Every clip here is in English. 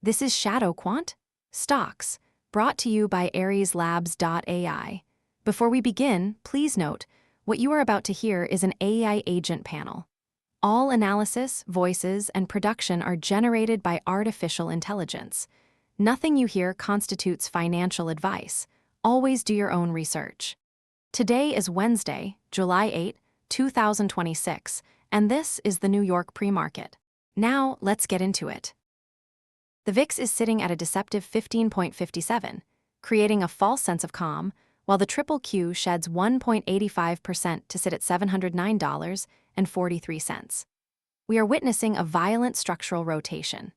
This is ShadowQuant, Stocks, brought to you by AresLabs.ai. Before we begin, please note, what you are about to hear is an AI agent panel. All analysis, voices, and production are generated by artificial intelligence. Nothing you hear constitutes financial advice. Always do your own research. Today is Wednesday, July 8, 2026, and this is the New York pre-market. Now, let's get into it. The VIX is sitting at a deceptive 15.57, creating a false sense of calm, while the QQQ sheds 1.85% to sit at $709.43. We are witnessing a violent structural rotation.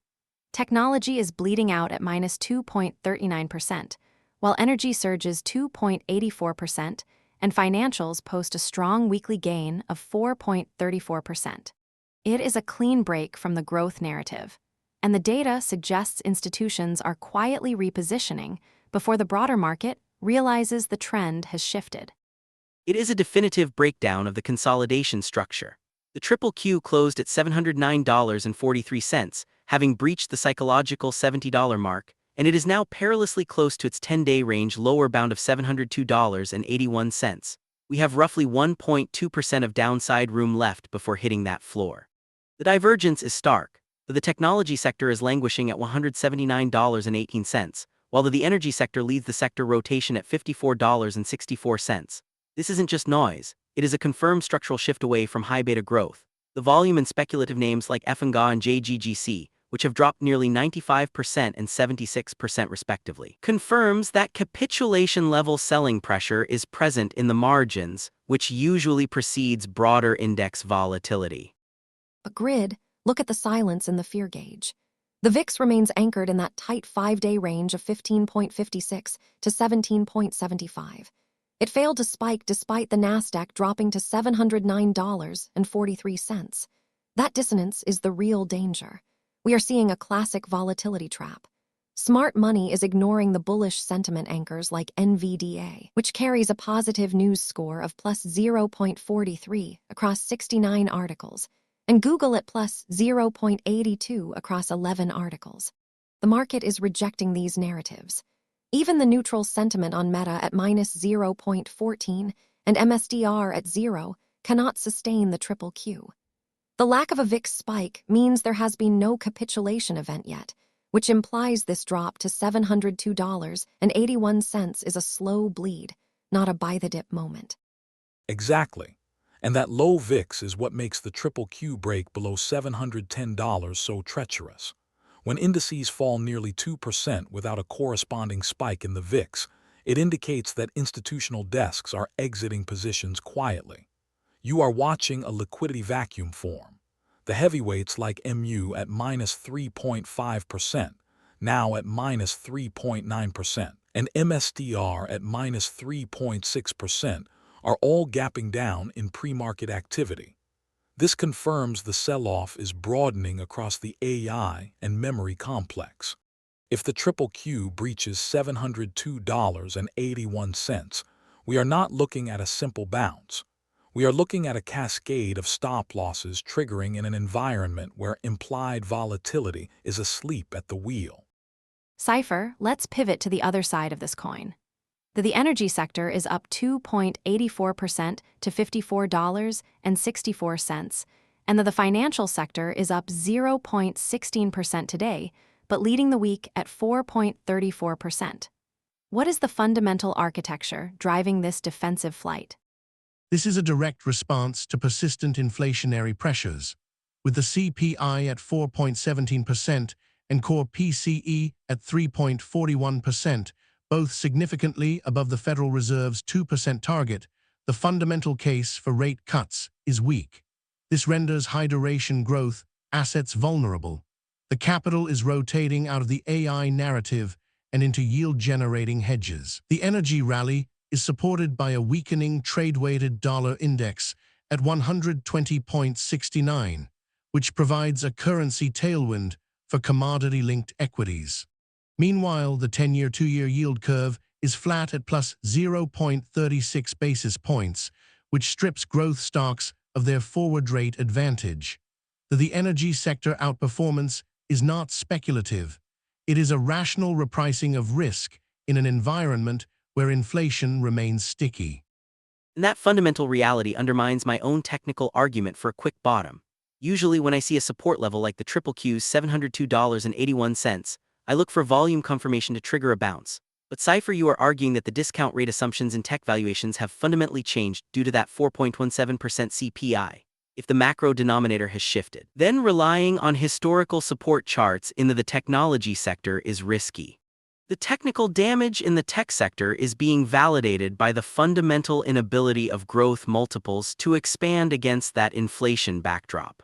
Technology is bleeding out at minus 2.39%, while energy surges 2.84%, and financials post a strong weekly gain of 4.34%. It is a clean break from the growth narrative, and the data suggests institutions are quietly repositioning before the broader market realizes the trend has shifted. It is a definitive breakdown of the consolidation structure. The QQQ closed at $709.43, having breached the psychological $70 mark, and it is now perilously close to its 10-day range lower bound of $702.81. We have roughly 1.2% of downside room left before hitting that floor. The divergence is stark, though the technology sector is languishing at $179.18, while the energy sector leads the sector rotation at $54.64. This isn't just noise, it is a confirmed structural shift away from high beta growth. The volume in speculative names like FNGA and JGGC, which have dropped nearly 95% and 76% respectively, confirms that capitulation-level selling pressure is present in the margins, which usually precedes broader index volatility. A grid, look at the silence in the fear gauge. The VIX remains anchored in that tight 5-day range of 15.56 to 17.75. It failed to spike despite the Nasdaq dropping to $709.43. That dissonance is the real danger. We are seeing a classic volatility trap. Smart money is ignoring the bullish sentiment anchors like NVDA, which carries a positive news score of plus 0.43 across 69 articles, and Google at plus 0.82 across 11 articles. The market is rejecting these narratives. Even the neutral sentiment on Meta at minus 0.14 and MSDR at 0 cannot sustain the QQQ. The lack of a VIX spike means there has been no capitulation event yet, which implies this drop to $702.81 is a slow bleed, not a buy-the-dip moment. Exactly. And that low VIX is what makes the QQQ break below $710 so treacherous. When indices fall nearly 2% without a corresponding spike in the VIX, it indicates that institutional desks are exiting positions quietly. You are watching a liquidity vacuum form. The heavyweights like MU at minus 3.5%, now at minus 3.9%, and MSDR at minus 3.6% are all gapping down in pre-market activity. This confirms the sell-off is broadening across the AI and memory complex. If the QQQ breaches $702.81, we are not looking at a simple bounce. We are looking at a cascade of stop losses triggering in an environment where implied volatility is asleep at the wheel. CIPHER, let's pivot to the other side of this coin. The energy sector is up 2.84% to $54.64, and the financial sector is up 0.16% today, but leading the week at 4.34%. What is the fundamental architecture driving this defensive flight? This is a direct response to persistent inflationary pressures, with the CPI at 4.17% and core PCE at 3.41%, both significantly above the Federal Reserve's 2% target. The fundamental case for rate cuts is weak. This renders high-duration growth assets vulnerable. The capital is rotating out of the AI narrative and into yield-generating hedges. The energy rally is supported by a weakening trade-weighted dollar index at 120.69, which provides a currency tailwind for commodity-linked equities. Meanwhile, the 10-year, 2-year yield curve is flat at plus 0.36 basis points, which strips growth stocks of their forward rate advantage. The energy sector outperformance is not speculative. It is a rational repricing of risk in an environment where inflation remains sticky. And that fundamental reality undermines my own technical argument for a quick bottom. Usually when I see a support level like the QQQ's $702.81, I look for volume confirmation to trigger a bounce. But CIPHER, you are arguing that the discount rate assumptions in tech valuations have fundamentally changed due to that 4.17% CPI. If the macro denominator has shifted, then relying on historical support charts in the technology sector is risky. The technical damage in the tech sector is being validated by the fundamental inability of growth multiples to expand against that inflation backdrop.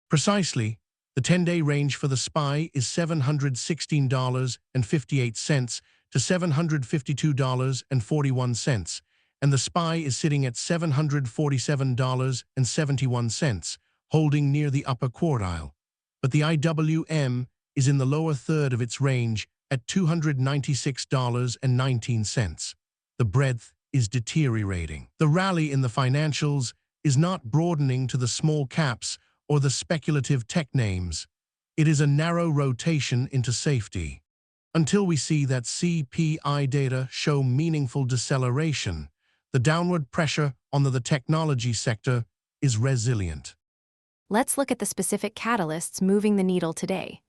Precisely, the 10-day range for the SPY is $716.58 to $752.41, and the SPY is sitting at $747.71, holding near the upper quartile. But the IWM is in the lower third of its range at $296.19. The breadth is deteriorating. The rally in the financials is not broadening to the small caps or the speculative tech names. It is a narrow rotation into safety. Until we see that CPI data show meaningful deceleration, the downward pressure on the technology sector is resilient. Let's look at the specific catalysts moving the needle today.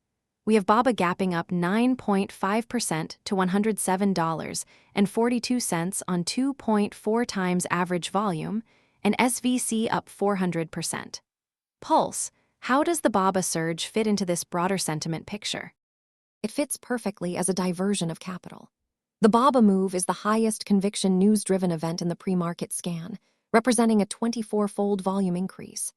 We have BABA gapping up 9.5% to $107.42 on 2.4 times average volume, and SVC up 400%. Pulse, how does the BABA surge fit into this broader sentiment picture? It fits perfectly as a diversion of capital. The BABA move is the highest conviction news-driven event in the pre-market scan, representing a 24-fold volume increase.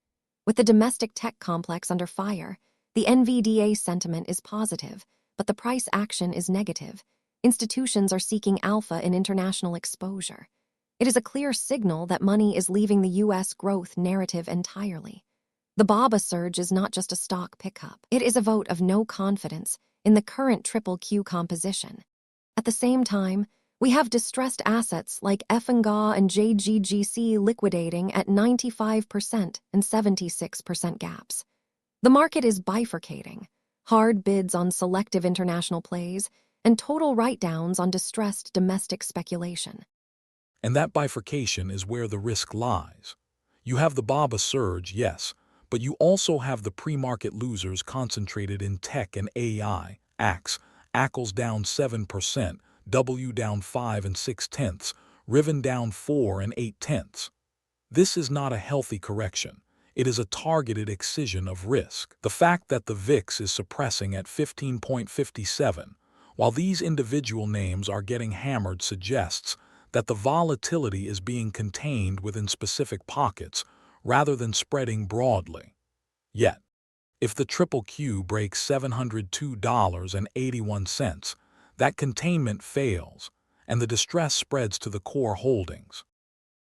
With the domestic tech complex under fire, the NVDA sentiment is positive, but the price action is negative. Institutions are seeking alpha in international exposure. It is a clear signal that money is leaving the U.S. growth narrative entirely. The BABA surge is not just a stock pickup. It is a vote of no confidence in the current QQQ composition. At the same time, we have distressed assets like FNGA and JGGC liquidating at 95% and 76% gaps. The market is bifurcating, hard bids on selective international plays and total write-downs on distressed domestic speculation. And that bifurcation is where the risk lies. You have the BABA surge, yes, but you also have the pre-market losers concentrated in tech and AI. ACL's down 7%, W down 5 6/10, Riven down 4 8/10. This is not a healthy correction. It is a targeted excision of risk. The fact that the VIX is suppressing at 15.57, while these individual names are getting hammered, suggests that the volatility is being contained within specific pockets rather than spreading broadly. Yet, if the QQQ breaks $702.81, that containment fails, and the distress spreads to the core holdings.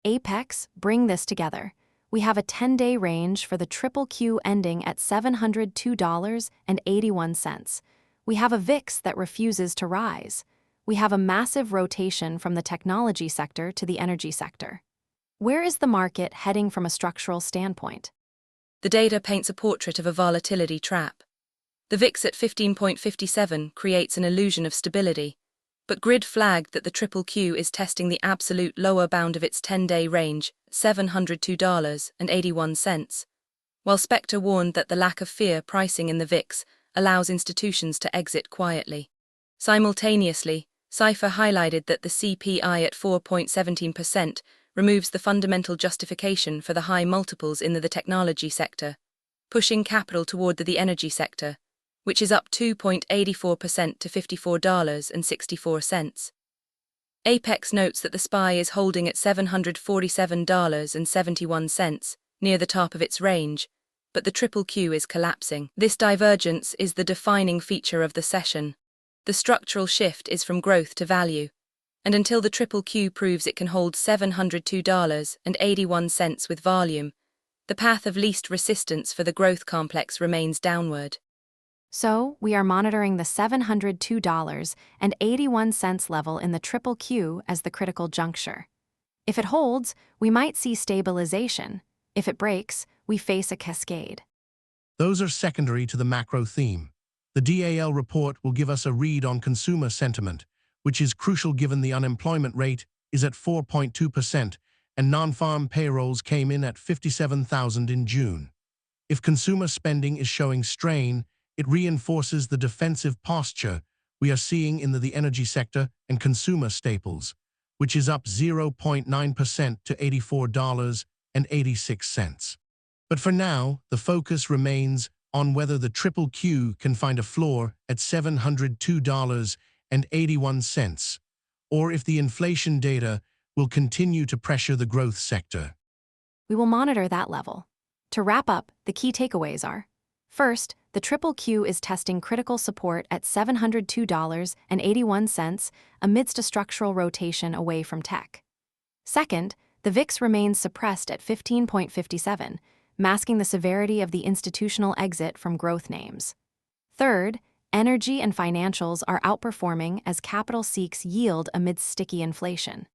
Apex, bring this together. We have a 10-day range for the QQQ ending at $702.81. We have a VIX that refuses to rise. We have a massive rotation from the technology sector to the energy sector. Where is the market heading from a structural standpoint? The data paints a portrait of a volatility trap. The VIX at 15.57 creates an illusion of stability, but Grid flagged that the QQQ is testing the absolute lower bound of its 10-day range, $702.81, while SPECTER warned that the lack of fear pricing in the VIX allows institutions to exit quietly. Simultaneously, CIPHER highlighted that the CPI at 4.17% removes the fundamental justification for the high multiples in the technology sector, pushing capital toward the energy sector, which is up 2.84% to $54.64. Apex notes that the SPY is holding at $747.71, near the top of its range, but the QQQ is collapsing. This divergence is the defining feature of the session. The structural shift is from growth to value, and until the QQQ proves it can hold $702.81 with volume, the path of least resistance for the growth complex remains downward. So, we are monitoring the $702.81 level in the QQQ as the critical juncture. If it holds, we might see stabilization. If it breaks, we face a cascade. Those are secondary to the macro theme. The DAL report will give us a read on consumer sentiment, which is crucial given the unemployment rate is at 4.2% and non-farm payrolls came in at 57,000 in June. If consumer spending is showing strain, it reinforces the defensive posture we are seeing in the energy sector and consumer staples, which is up 0.9% to $84.86. But for now, the focus remains on whether the QQQ can find a floor at $702.81, or if the inflation data will continue to pressure the growth sector. We will monitor that level. To wrap up, the key takeaways are: first, the QQQ is testing critical support at $702.81 amidst a structural rotation away from tech. Second, the VIX remains suppressed at 15.57, masking the severity of the institutional exit from growth names. Third, energy and financials are outperforming as capital seeks yield amid sticky inflation.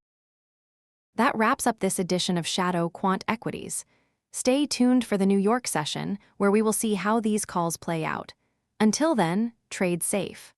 That wraps up this edition of ShadowQuant Equities. Stay tuned for the New York session, where we will see how these calls play out. Until then, trade safe.